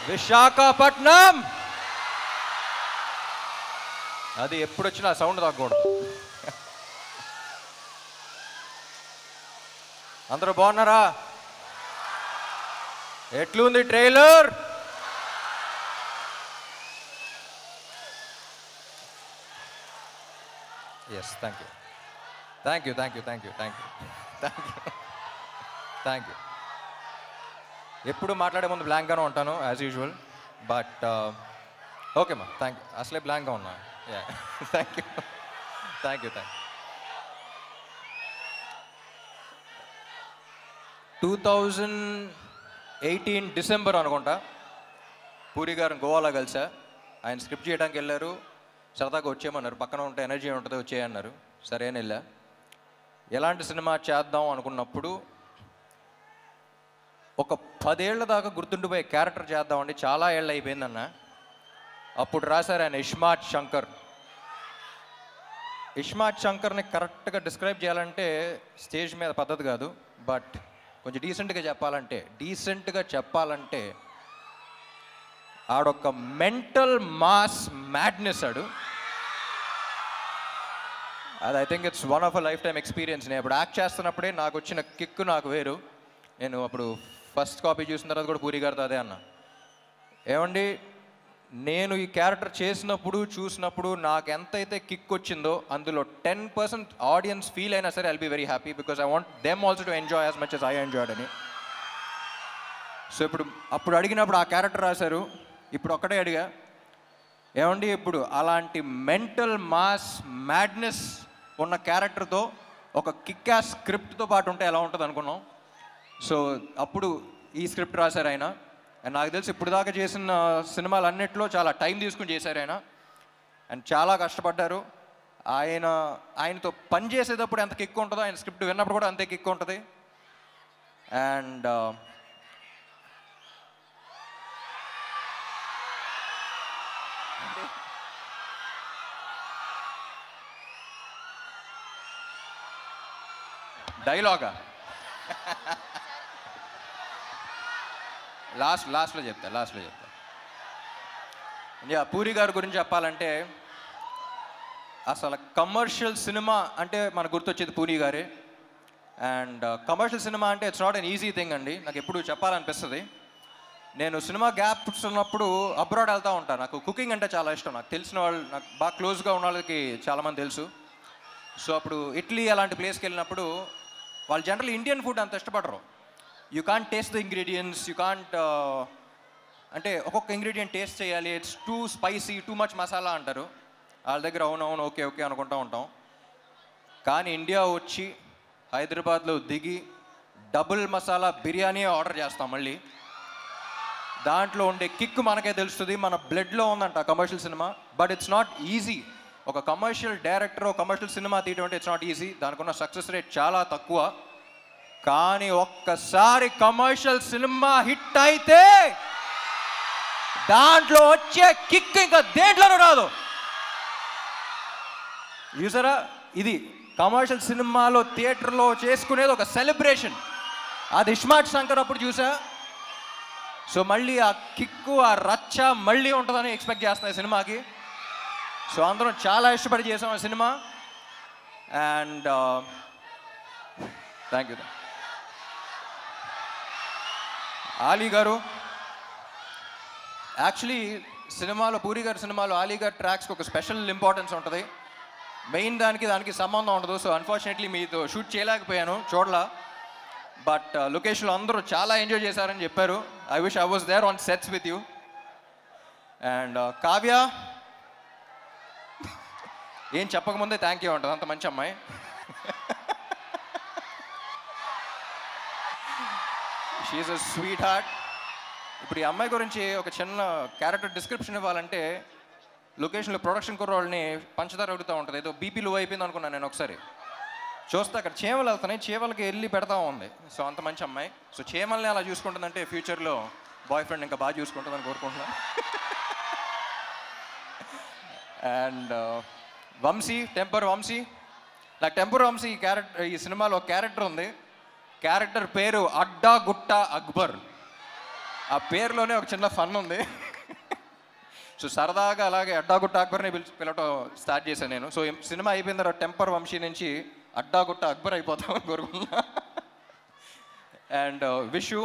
విశాఖపట్నం. అది ఎప్పుడు వచ్చినా సౌండ్ తగ్గకూడదు. అందరూ బాగున్నారా? ఎట్లుంది trailer? Yes, thank you thank you thank you thank you thank you thank you thank you. ఎప్పుడు మాట్లాడే ముందు బ్లాంక్గానే ఉంటాను యాజ్ యూజువల్, బట్ ఓకే మా, థ్యాంక్ యూ. అసలే బ్లాంక్గా ఉన్నా. Yeah, thank you thank you thank you. 2018 December అనుకుంటా పూరి గారిని గోవాలో కలిసా. ఆయన స్క్రిప్ట్ చేయడానికి వెళ్ళారు, సరదాగా వచ్చేయమన్నారు. పక్కన ఉంటే ఎనర్జీ ఉంటుంది, వచ్చేయన్నారు. సరే అని వెళ్ళా. ఎలాంటి సినిమా చేద్దాం అనుకున్నప్పుడు ఒక 10 ఏళ్ల దాకా గుర్తుండిపోయే క్యారెక్టర్ చేద్దామండి, చాలా ఏళ్ళు అయిపోయిందన్న. అప్పుడు రాశారు ఆయన ఇస్మార్ట్ శంకర్. ఇస్మార్ట్ శంకర్ని కరెక్ట్గా డిస్క్రైబ్ చేయాలంటే స్టేజ్ మీద పద్ధతి కాదు, బట్ కొంచెం డీసెంట్గా చెప్పాలంటే ఆడొక మెంటల్ మాస్ మ్యాడ్నెస్ ఆడు. అది I think it's one of a life time experience. నేను ఇప్పుడు యాక్ట్ చేస్తున్నప్పుడే నాకు వచ్చిన కిక్ నాకు వేరు. నేను అప్పుడు ఫస్ట్ కాపీ చూసిన తర్వాత కూడా పూరి గారితో అదే అన్నా, ఏమండి నేను ఈ క్యారెక్టర్ చూసినప్పుడు నాకు ఎంతైతే కిక్ వచ్చిందో అందులో 10% ఆడియన్స్ ఫీల్ అయినా సరే I'll be very happy, because I want them also to enjoy as much as I enjoyed అని. సో అప్పుడు అడిగినప్పుడు ఆ క్యారెక్టర్ రాశారు. ఇప్పుడు ఒక్కటే అడిగా, ఏమండి ఇప్పుడు అలాంటి మెంటల్ మాస్ మ్యాడ్నెస్ ఉన్న క్యారెక్టర్తో ఒక కిక్ యాస్ స్క్రిప్ట్తో పాటు ఉంటే ఎలా ఉంటుంది అనుకున్నాం. సో అప్పుడు ఈ స్క్రిప్ట్ రాశారు ఆయన. అండ్ నాకు తెలిసి ఇప్పుడు దాకా చేసిన సినిమాలు అన్నిట్లో చాలా టైం తీసుకుని చేశారు ఆయన, అండ్ చాలా కష్టపడ్డారు. ఆయనతో పని చేసేటప్పుడు ఎంత కిక్ ఉంటుందో ఆయన స్క్రిప్ట్ విన్నప్పుడు కూడా అంతే కిక్ ఉంటుంది. అండ్ డైలాగా లాస్ట్లో చెప్తా. యా, పూరి గారి గురించి చెప్పాలంటే అసలు కమర్షియల్ సినిమా అంటే మనకు గుర్తొచ్చేది పూరి గారే. అండ్ కమర్షియల్ సినిమా అంటే it's not an easy thing అండి. నాకు ఎప్పుడు చెప్పాలనిపిస్తుంది. నేను సినిమా గ్యాప్స్ ఉన్నప్పుడు అబ్రాడ్ వెళ్తూ ఉంటాను. నాకు కుకింగ్ అంటే చాలా ఇష్టం. నాకు తెలిసిన వాళ్ళు, నాకు బాగా క్లోజ్గా ఉన్న వాళ్ళకి చాలామంది తెలుసు. సో అప్పుడు ఇటలీ అలాంటి ప్లేస్కి వెళ్ళినప్పుడు వాళ్ళు జనరల్ ఇండియన్ ఫుడ్ అంత ఇష్టపడరు. You can't taste the ingredients, you can't అంటే ఒక్కొక్క ఇంగ్రీడియంట్ టేస్ట్ చేయాలి, it's two spicy, too much masala అంటారు. వాళ్ళ దగ్గర అవునవును ఓకే ఓకే అనుకుంటూ ఉంటాం. కానీ ఇండియా వచ్చి హైదరాబాద్లో దిగి డబుల్ మసాలా బిర్యానీ ఆర్డర్ చేస్తాం. మళ్ళీ దాంట్లో ఉండే కిక్ మనకే తెలుస్తుంది, మన బ్లడ్లో ఉందంట commercial cinema. But it's not easy. ఒక కమర్షియల్ డైరెక్టర్ కమర్షియల్ సినిమా తీయడం అంటే ఇట్స్ నాట్ ఈజీ. దానికి ఉన్న సక్సెస్ రేట్ చాలా తక్కువ. కానీ ఒక్కసారి కమర్షియల్ సినిమా హిట్ అయితే దాంట్లో వచ్చే కిక్ ఇంకా దేంట్లోనూ రాదు. చూసారా, ఇది కమర్షియల్ సినిమాలో థియేటర్లో చేసుకునేది ఒక సెలబ్రేషన్. అది ఇస్మార్ట్ శంకర్ అప్పుడు చూసా. సో మళ్ళీ ఆ కిక్కు, ఆ రచ్చ మళ్ళీ ఉంటుందని ఎక్స్పెక్ట్ చేస్తున్నాయి సినిమాకి. సో అందరం చాలా ఇష్టపడి చేసాం ఆ cinema. And thank you. Ali గారు యాక్చువల్లీ సినిమాలో, పూరి గారి సినిమాలో ఆలీ గారి ట్రాక్స్కి ఒక స్పెషల్ ఇంపార్టెన్స్ ఉంటుంది. మెయిన్ దానికి సంబంధం ఉండదు. సో అన్ఫార్చునేట్లీ మీతో షూట్ చేయలేకపోయాను, చూడలా. బట్ లొకేషన్లో అందరూ చాలా ఎంజాయ్ చేశారని చెప్పారు. I wish I was there on sets with you. And Kavya ఏం చెప్పకముందే థ్యాంక్ యూ ఉంటుంది, అంత మంచి అమ్మాయి. She's a sweetheart. ఇప్పుడు ఈ అమ్మాయి గురించి ఒక చిన్న క్యారెక్టర్ డిస్క్రిప్షన్ ఇవ్వాలంటే, లొకేషన్లో ప్రొడక్షన్ కుర్రోళ్ళని పంచదార అడుగుతూ ఉంటుంది. ఏదో బీపీ లో అయిపోయింది అనుకున్నాను నేను. ఒకసారి చూస్తే అక్కడ చీమలు వెళ్తున్నాయి, చీమలకి వెళ్ళి పెడతా ఉంది. సో అంత మంచి అమ్మాయి. సో చీమల్ని అలా చూసుకుంటుందంటే ఫ్యూచర్లో బాయ్ ఫ్రెండ్ ఇంకా బాగా చూసుకుంటుందని కోరుకుంటున్నాను. And Vamsi, temper Vamsi. నాకు టెంపర్ వంశీ ఈ సినిమాలో క్యారెక్టర్ ఉంది. క్యారెక్టర్ పేరు అడ్డా గుట్ట అక్బర్. ఆ పేరులోనే ఒక చిన్న ఫన్ ఉంది. సో సరదాగా అలాగే అడ్డాగుట్ట అక్బర్ని పిలవటం స్టార్ట్ చేశాను నేను. సో సినిమా అయిపోయిన తర్వాత టెంపర్ వంశీ నుంచి అడ్డాగుట్ట అక్బర్ అయిపోతామని కోరుకున్నా. And wish you,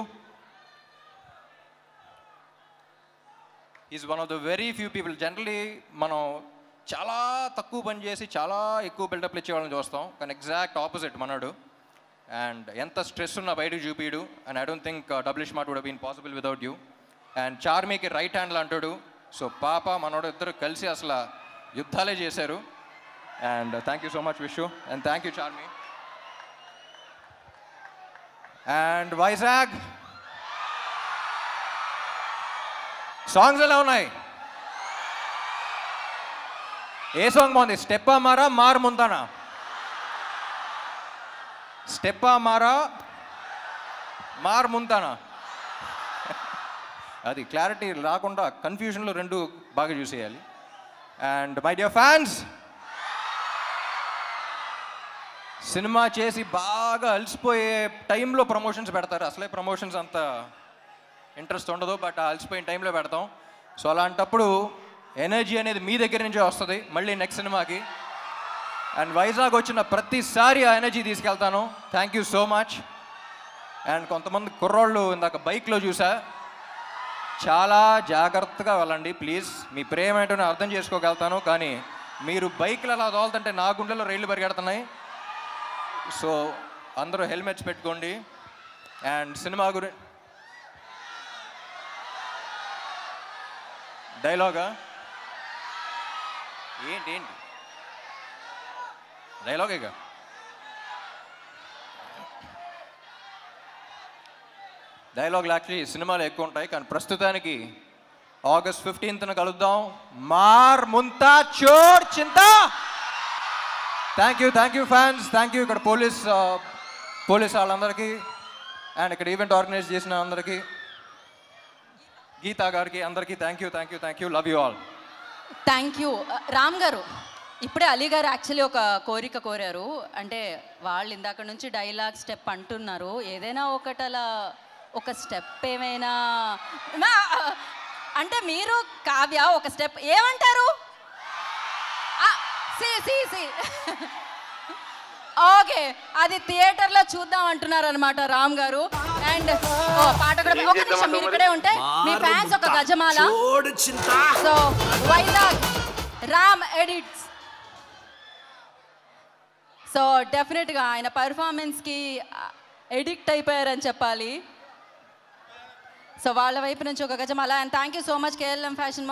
is one of the very few people. Generally మనం చాలా తక్కువ పని చేసి చాలా ఎక్కువ బిల్డప్లు ఇచ్చేవాళ్ళని చూస్తాం, కానీ ఎగ్జాక్ట్ ఆపోజిట్ మనోడు. అండ్ ఎంత స్ట్రెస్ ఉన్నా బయటకు చూపిడు. And I don't think double smart would have been possible without you. And చార్మీకి రైట్ హ్యాండ్లో అంటాడు. సో పాప మనోడు ఇద్దరు కలిసి అసలు యుద్ధాలే చేశారు. And thank you so much wish you, and thank you Charmme. And Vizag songs ఎలా ఉన్నాయి? ఏ సాంగ్ బాగుంది? స్టెప్పా మారా మార్ ముంతానా? స్టెప్పా మారా మార్ ముంతానా? అది క్లారిటీ రాకుండా కన్ఫ్యూజన్లో రెండు బాగా చూసేయాలి. And my dear fans, cinema చేసి బాగా అలసిపోయే టైంలో ప్రమోషన్స్ పెడతారు. అసలే ప్రమోషన్స్ అంత ఇంట్రెస్ట్ ఉండదు, బట్ అలసిపోయిన టైంలో పెడతాం. సో అలాంటప్పుడు ఎనర్జీ అనేది మీ దగ్గర నుంచే వస్తుంది మళ్ళీ నెక్స్ట్ సినిమాకి. అండ్ వైజాగ్ వచ్చిన ప్రతిసారి ఆ ఎనర్జీ తీసుకెళ్తాను. Thank you so much. And కొంతమంది కుర్రోళ్ళు ఇందాక బైక్లో చూసా, చాలా జాగ్రత్తగా వెళ్ళండి ప్లీజ్. మీ ప్రేమ ఏంటో నేను అర్థం చేసుకోగలుగుతాను, కానీ మీరు బైక్లు అలా తోలుతుంటే నా గుండెలో రైళ్లు పరిగెడుతున్నాయి. సో అందరూ హెల్మెట్స్ పెట్టుకోండి. అండ్ సినిమా డైలాగా ఏంటి డైలాగేగా? డైలాగులు యాక్చువల్లీ సినిమాలు ఎక్కువ ఉంటాయి, కానీ ప్రస్తుతానికి August 15th కలుద్దాం. మార్ ముంతా చోర్ చింతా. Thank you fans, thank you ఇక్కడ పోలీస్ వాళ్ళందరికీ, అండ్ ఇక్కడ ఈవెంట్ ఆర్గనైజ్ చేసిన అందరికీ, గీతా గారికి, అందరికీ thank you. Love you all. Thank you. Ram గారు, ఇప్పుడే అలీ గారు యాక్చువల్లీ ఒక కోరిక కోరారు. అంటే వాళ్ళు ఇందాక నుంచి డైలాగ్ స్టెప్ అంటున్నారు, ఏదైనా ఒకటి అలా ఒక స్టెప్ ఏమైనా అంటే మీరు కావ్య ఒక స్టెప్ ఏమంటారు? ఓకే, అది థియేటర్లో చూద్దాం అంటున్నారు అనమాట రామ్ గారు. అండ్ పాట కూడా ఒక నిమిషం మీరు ఇక్కడే ఉంటే మీ ఫ్యాన్స్ ఒక గజమాల. So Vizag Ram edits. So డెఫినెట్గా ఆయన పర్ఫార్మెన్స్కి ఎడిక్ట్ అయిపోయారని చెప్పాలి. సో వాళ్ళ వైపు నుంచి ఒక గజమాల. And thank you so much KLM fashion mall.